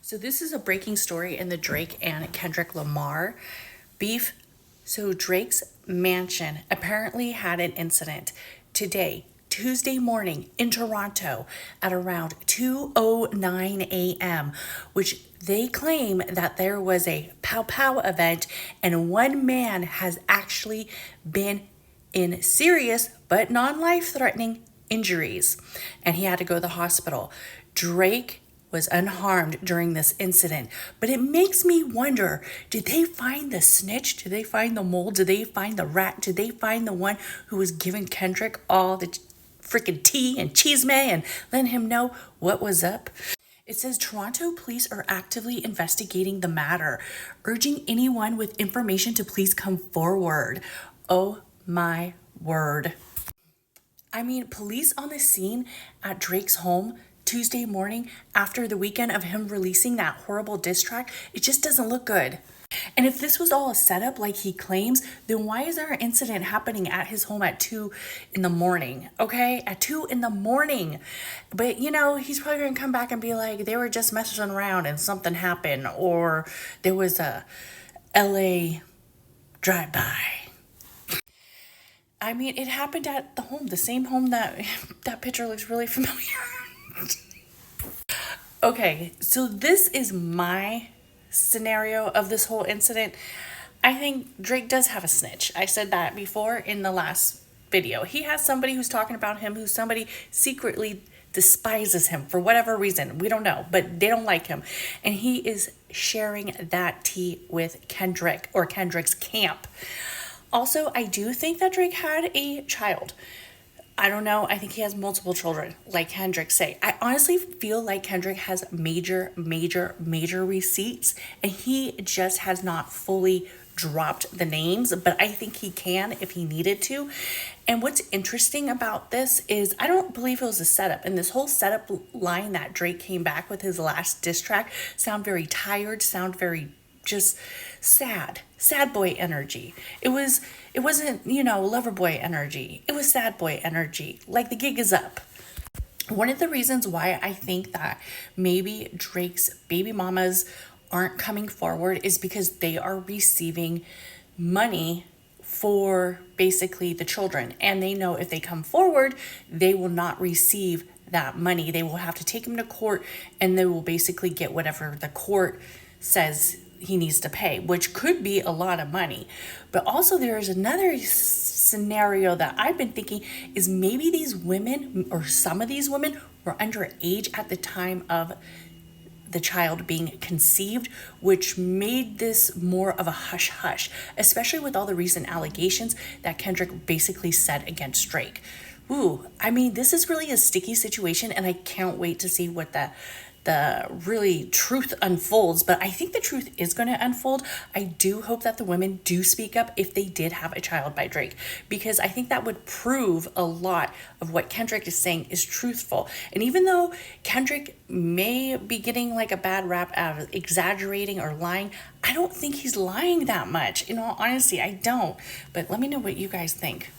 So this is a breaking story in the Drake and Kendrick Lamar beef. So Drake's mansion apparently had an incident today, Tuesday morning in Toronto at around 2:09 a.m., which they claim that there was a pow pow event and one man has actually been in serious but non-life threatening injuries and he had to go to the hospital. Drake was unharmed during this incident. But it makes me wonder, did they find the snitch? Did they find the mole? Did they find the rat? Did they find the one who was giving Kendrick all the freaking tea and chisme and letting him know what was up? It says Toronto police are actively investigating the matter, urging anyone with information to please come forward. Oh my word. I mean, police on the scene at Drake's home Tuesday morning after the weekend of him releasing that horrible diss track, it just doesn't look good. And if this was all a setup like he claims, then why is there an incident happening at his home at 2 in the morning? Okay, at 2 in the morning. But he's probably gonna come back and be like, they were just messing around and something happened, or there was a LA drive-by. I mean, it happened at the home, the same home that picture looks really familiar. Okay, so this is my scenario of this whole incident. I think Drake does have a snitch. I said that before in the last video. He has somebody who's talking about him, who somebody secretly despises him for whatever reason. We don't know, but they don't like him. And he is sharing that tea with Kendrick or Kendrick's camp. Also, I do think that Drake had a child. I don't know. I think he has multiple children, like Kendrick say. I honestly feel like Kendrick has major receipts, and he just has not fully dropped the names, but I think he can if he needed to. And what's interesting about this is I don't believe it was a setup. And this whole setup line that Drake came back with his last diss track sound very tired, sound very just sad boy energy. It wasn't lover boy energy. It was sad boy energy. Like, the gig is up. One of the reasons why I think that maybe Drake's baby mamas aren't coming forward is because they are receiving money for basically the children, and they know if they come forward they will not receive that money. They will have to take him to court, and they will basically get whatever the court says he needs to pay, which could be a lot of money. But also there is another scenario that I've been thinking is maybe these women, or some of these women, were underage at the time of the child being conceived, which made this more of a hush-hush, especially with all the recent allegations that Kendrick basically said against Drake. Ooh, I mean, this is really a sticky situation, and I can't wait to see what the really truth unfolds. But I think the truth is going to unfold. I do hope that the women do speak up if they did have a child by Drake, because I think that would prove a lot of what Kendrick is saying is truthful. And even though Kendrick may be getting like a bad rap out of exaggerating or lying, I don't think he's lying that much. In all honesty, I don't. But let me know what you guys think.